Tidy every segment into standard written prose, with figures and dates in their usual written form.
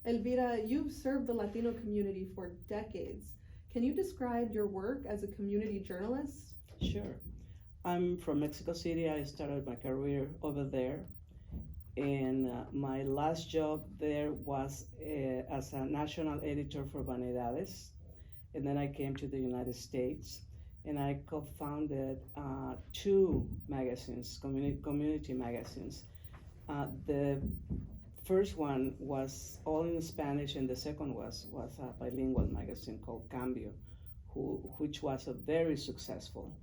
Elvira, you've served the Latino community for decades. Can you describe your work as a community journalist? Sure. I'm from Mexico City. I started my career over there, and my last job there was as a national editor for Vanidades. And then I came to the United States, and I co-founded two magazines, community magazines. The first one was all in Spanish, and the second was a bilingual magazine called Cambio, which was a very successful.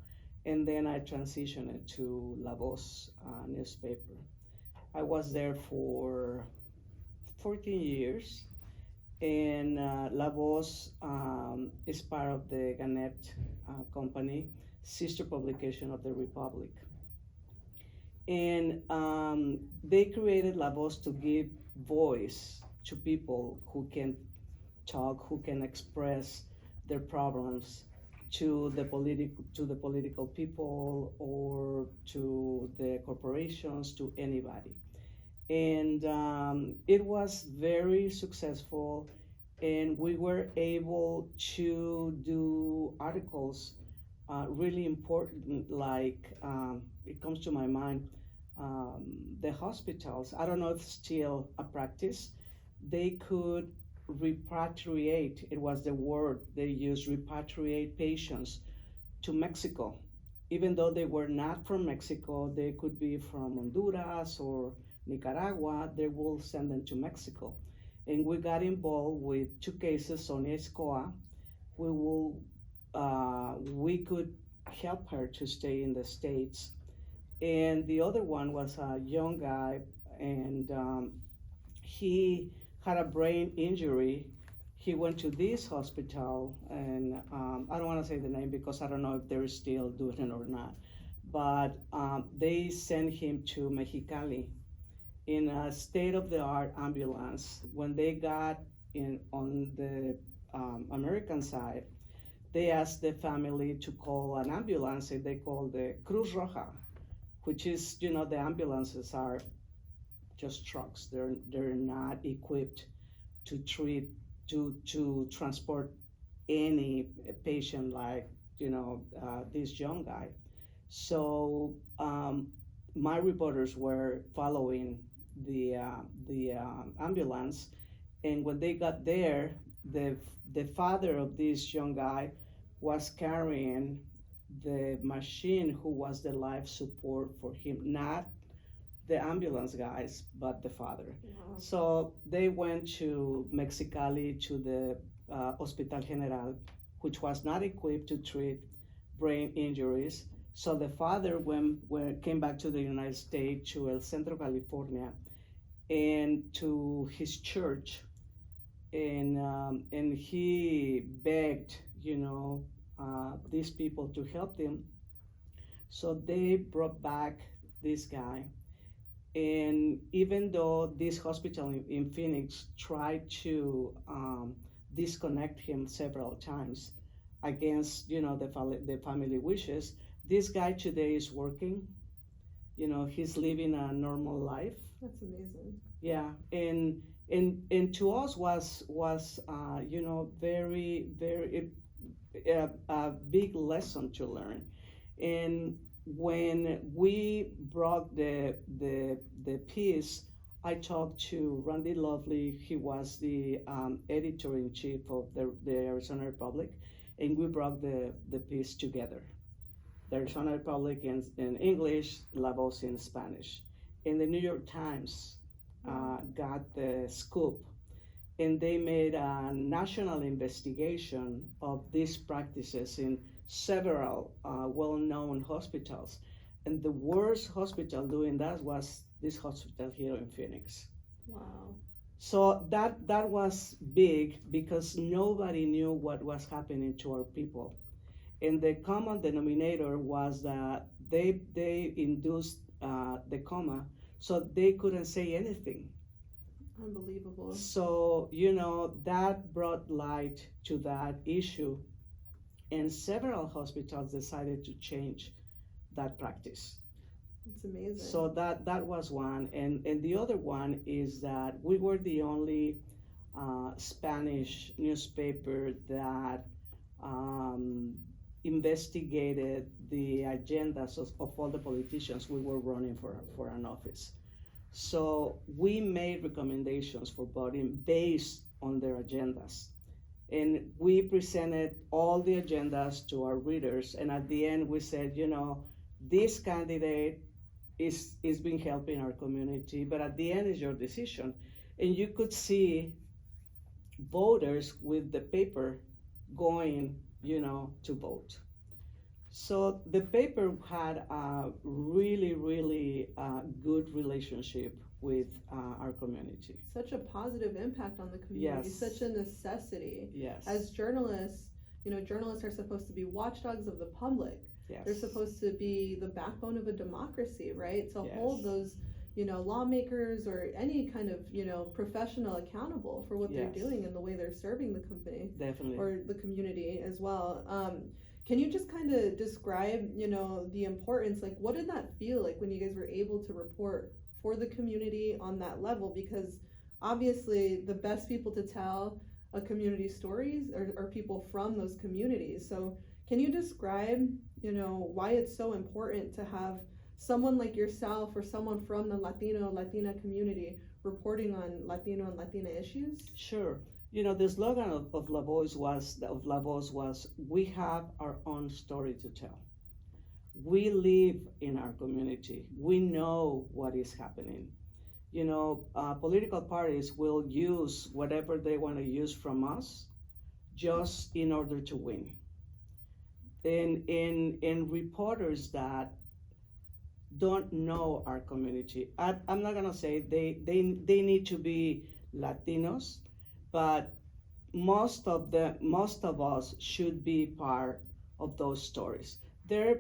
And then I transitioned it to La Voz newspaper. I was there for 14 years, and La Voz is part of the Gannett company, sister publication of the Republic. And they created La Voz to give voice to people who can talk, who can express their problems to the political people or to the corporations, to anybody. And it was very successful, and we were able to do articles really important, like it comes to my mind, the hospitals. I don't know if it's still a practice. They could repatriate, it was the word they used, repatriate patients to Mexico. Even though they were not from Mexico, they could be from Honduras or Nicaragua, they will send them to Mexico. And we got involved with two cases. Sonia Escoa, we could help her to stay in the States. And the other one was a young guy, and he had a brain injury. He went to this hospital, and I don't want to say the name because I don't know if they're still doing it or not. But they sent him to Mexicali in a state-of-the-art ambulance. When they got in on the American side, they asked the family to call an ambulance, and they called the Cruz Roja, which is, the ambulances are just trucks. They're not equipped to treat, to transport any patient like, this young guy. So my reporters were following the ambulance, and when they got there, the father of this young guy was carrying the machine who was the life support for him, not the ambulance guys, but the father. Wow. So they went to Mexicali to the Hospital General, which was not equipped to treat brain injuries. So the father came back to the United States, to El Centro, California, and to his church, and he begged, these people to help them. So they brought back this guy, and even though this hospital in Phoenix tried to disconnect him several times against, the family wishes, this guy today is working. He's living a normal life. That's amazing. Yeah, and to us was very very a big lesson to learn. And when we brought the piece, I talked to Randy Lovely. He was the editor in chief of the Arizona Republic, and we brought the piece together. The Arizona Republic in English, La Voz in Spanish. And the New York Times got the scoop, and they made a national investigation of these practices in several well-known hospitals. And the worst hospital doing that was this hospital here in Phoenix. Wow. So that was big because nobody knew what was happening to our people. And the common denominator was that they induced the coma, so they couldn't say anything. Unbelievable. So, that brought light to that issue, and several hospitals decided to change that practice. It's amazing. So that was one, and the other one is that we were the only Spanish newspaper that um, investigated the agendas of all the politicians we were running for an office. So we made recommendations for voting based on their agendas. And we presented all the agendas to our readers. And at the end, we said, this candidate is been helping our community, but at the end is your decision. And you could see voters with the paper going, to vote. So the paper had a really, really good relationship with our community. Such a positive impact on the community, Yes. such a necessity. Yes. As journalists, journalists are supposed to be watchdogs of the public. Yes. They're supposed to be the backbone of a democracy, right? To Yes. hold those, lawmakers or any kind of, professional accountable for what Yes. they're doing and the way they're serving the company Definitely. or the community as well. Can you just kind of describe, the importance, like what did that feel like when you guys were able to report for the community on that level? Because obviously the best people to tell a community stories are people from those communities. So can you describe, why it's so important to have someone like yourself or someone from the Latina community reporting on Latino and Latina issues? Sure. The slogan of La Voz was, we have our own story to tell. We live in our community. We know what is happening. Political parties will use whatever they want to use from us just in order to win. And reporters that don't know our community, I'm not gonna say they need to be Latinos, but most of us should be part of those stories. There are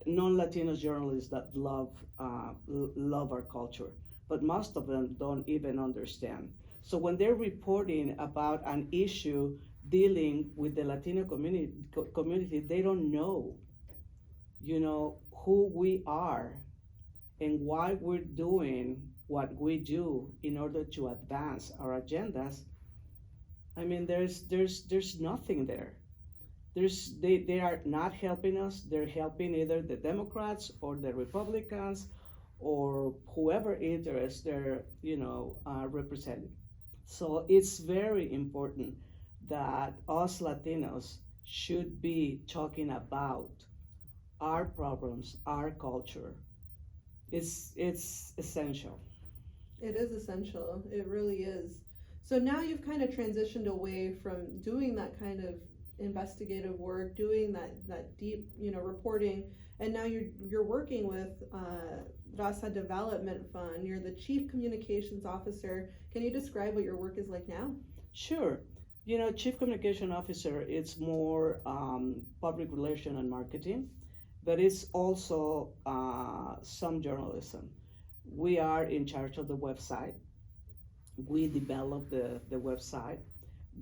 non-Latino journalists that love our culture, but most of them don't even understand. So when they're reporting about an issue dealing with the Latino community, they don't know, who we are and why we're doing what we do in order to advance our agendas. I mean, there's nothing there. They are not helping us. They're helping either the Democrats or the Republicans or whoever interest they're representing. So it's very important that us Latinos should be talking about our problems, our culture. It's essential. It is essential. It really is. So now you've kind of transitioned away from doing that kind of investigative work, doing that deep, reporting, and now you're working with Raza Development Fund. You're the Chief Communications Officer. Can you describe what your work is like now? Sure. Chief Communication Officer, it's more public relation and marketing, but it's also some journalism. We are in charge of the website. We develop the website.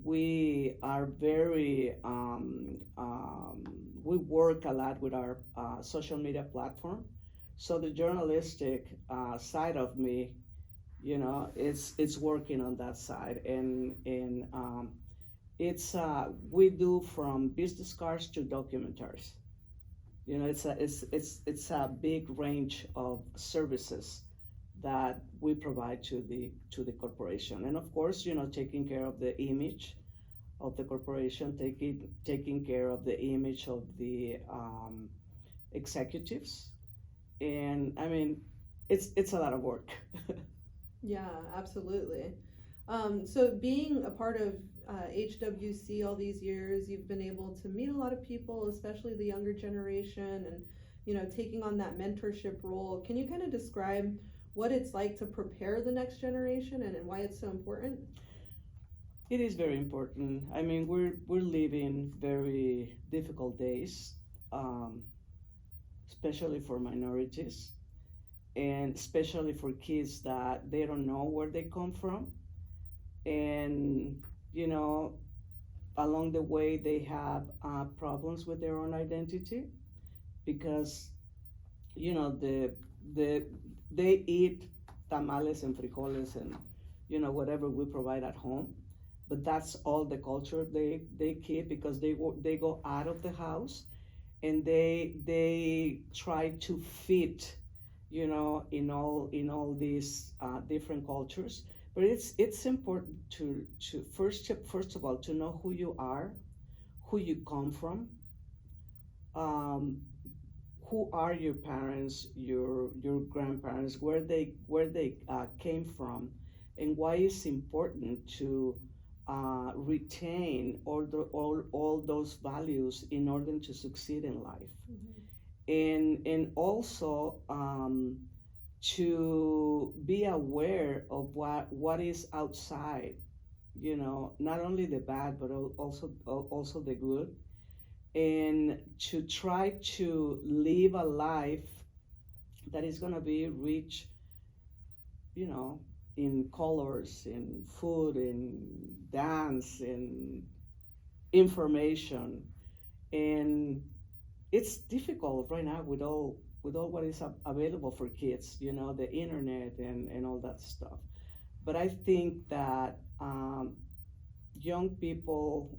We are very, we work a lot with our social media platform. So the journalistic side of me, it's working on that side. And it's, we do from business cards to documentaries. It's a big range of services that we provide to the corporation, and of course, taking care of the image of the corporation, taking care of the image of the executives, and I mean, it's a lot of work. Yeah, absolutely. So being a part of HWC all these years, you've been able to meet a lot of people, especially the younger generation, and taking on that mentorship role. Can you kind of describe what it's like to prepare the next generation and why it's so important? It is very important. I mean, we're living very difficult days, especially for minorities, and especially for kids that they don't know where they come from, and along the way they have problems with their own identity because they eat tamales and frijoles and whatever we provide at home, but that's all the culture they keep, because they go out of the house and they try to fit, in all these different cultures. But it's important to first of all to know who you are, who you come from, um, who are your parents, your grandparents, where they came from, and why it's important to retain all those values in order to succeed in life, Mhm. and also to be aware of what is outside, not only the bad but also the good, and to try to live a life that is going to be rich, you know, in colors, in food, in dance, in information. And it's difficult right now with all what is available for kids, the internet and all that stuff. But I think that young people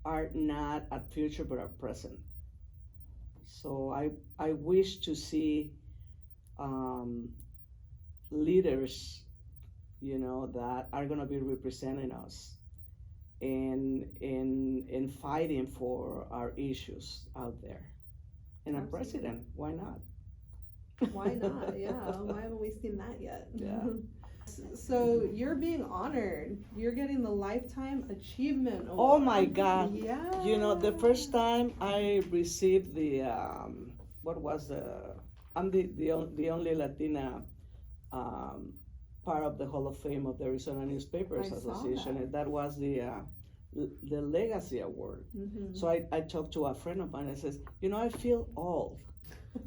are not at future but are present. So I wish to see um, leaders, that are going to be representing us and fighting for our issues out there. And a Absolutely. president, why not? Why not? Yeah. Why haven't we seen that yet? Yeah. So you're being honored. You're getting the Lifetime Achievement Award. Oh my God. Yeah. The first time I received what was I'm the only Latina um, part of the Hall of Fame of the Arizona Newspapers I saw Association, that. and that was the Legacy Award. Mhm. So I talked to a friend of mine and says, I feel old.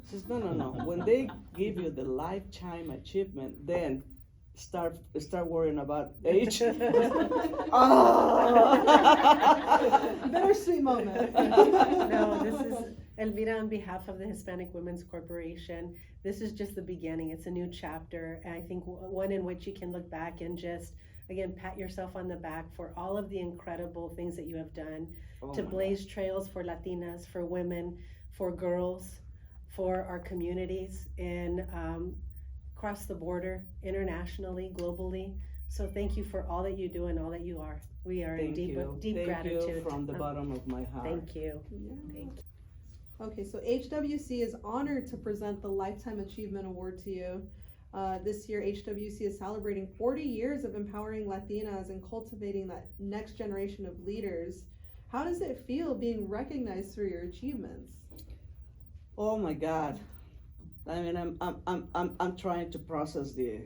He says, no. When they give you the Lifetime Achievement, then start worrying about age. Oh. Bittersweet moment. No, this is Elvira on behalf of the Hispanic Women's Corporation. This is just the beginning. It's a new chapter, and I think one in which you can look back and just, again, pat yourself on the back for all of the incredible things that you have done Oh to my blaze trails for Latinas, for women, for girls, for our communities, and across the border, internationally, globally. So thank you for all that you do and all that you are. We are in Thank deep you. deep Thank gratitude. you from the bottom of my heart. Thank you. Yeah. Thank you. Okay, so HWC is honored to present the Lifetime Achievement Award to you. This year, HWC is celebrating 40 years of empowering Latinas and cultivating that next generation of leaders. How does it feel being recognized for your achievements? Oh my God. I mean, I'm trying to process the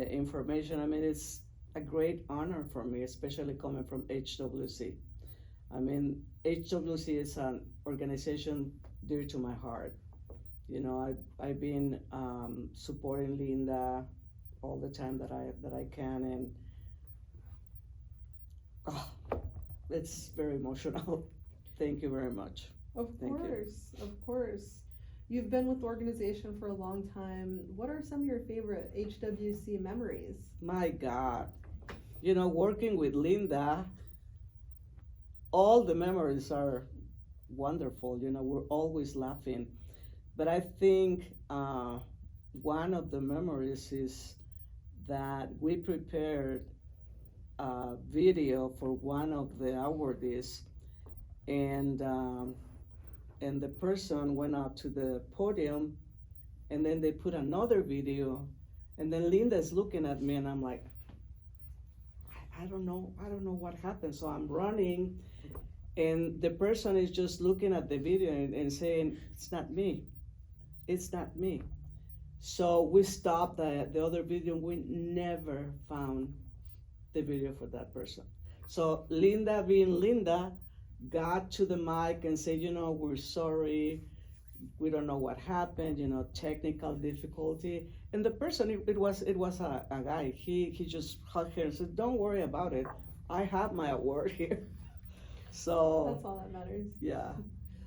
information. I mean, it's a great honor for me, especially coming from HWC. I mean, HWC is an organization dear to my heart. I've been supporting Linda all the time that I can, and oh, it's very emotional. Thank you very much. Of Thank you. course, of course. You've been with the organization for a long time. What are some of your favorite HWC memories? My God, working with Linda, all the memories are wonderful. We're always laughing. But I think one of the memories is that we prepared a video for one of the awardees, and the person went up to the podium, and then they put another video, and then Linda's looking at me, and I'm like, I don't know what happened. So I'm running, and the person is just looking at the video and saying, it's not me. So we stopped the other video. We never found the video for that person. So Linda, being Linda, got to the mic and said, we're sorry. We don't know what happened, technical difficulty. And the person, it was a guy. He just hugged her and said, don't worry about it. I have my award here. So That's all that matters. yeah.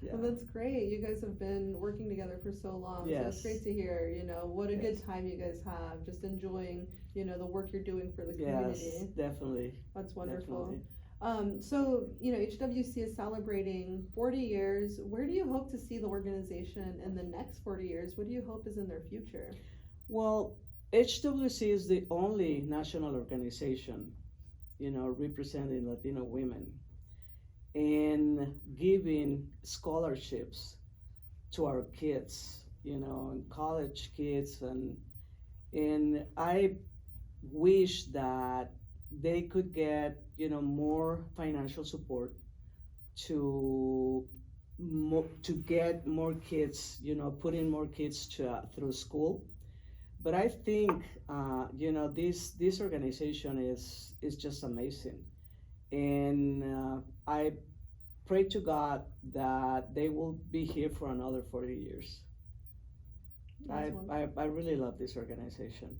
Yeah. Well, that's great. You guys have been working together for so long. So it's Yes. great to hear, what a Yes. good time you guys have, just enjoying, the work you're doing for the Yes, community. definitely. That's wonderful. Definitely. So, HWC is celebrating 40 years. Where do you hope to see the organization in the next 40 years? What do you hope is in their future? Well, HWC is the only national organization, representing Latino women and giving scholarships to our kids, and college kids, and I wish that they could get, more financial support to get more kids, putting more kids through school. But I think, this organization is just amazing, and I pray to God that they will be here for another 40 years. That's I really love this organization.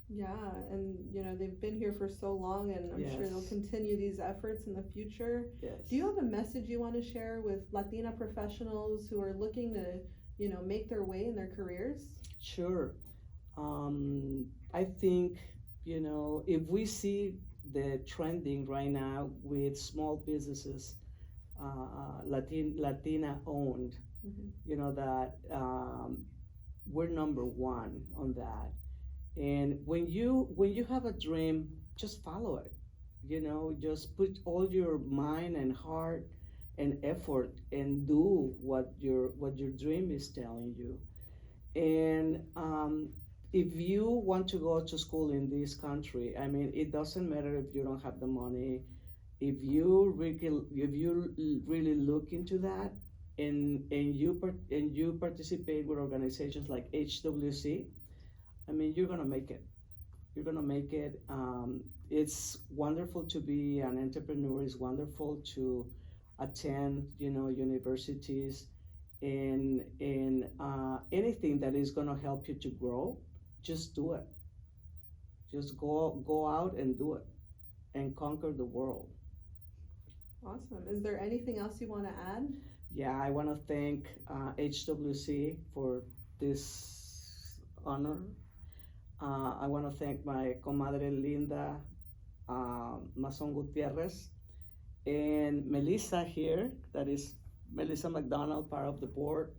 Yeah, and they've been here for so long, and I'm sure they'll Yes. continue these efforts in the future. Yes. Do you have a message you want to share with Latina professionals who are looking to, make their way in their careers? Sure. I think, if we see the trending right now with small businesses, Latina owned, Mhm. that we're number one on that. And when you have a dream, just follow it. Just put all your mind and heart and effort and do what your dream is telling you. And if you want to go to school in this country, I mean, it doesn't matter if you don't have the money. If you really look into that, and you participate with organizations like HWC, I mean, you're gonna make it. You're gonna make it. It's wonderful to be an entrepreneur. It's wonderful to attend, universities, and anything that is gonna help you to grow. Just do it. Just go out and do it, and conquer the world. Awesome. Is there anything else you want to add? Yeah, I want to thank HWC for this honor. I want to thank my comadre Linda Mason Gutierrez and Melissa here, that is Melissa McDonald, part of the board.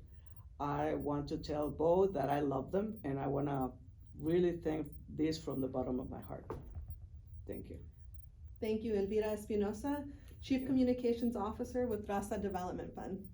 I want to tell both that I love them, and I want to really thank this from the bottom of my heart. Thank you. Thank you, Elvira Espinoza, Chief Yeah. Communications Officer with Raza Development Fund.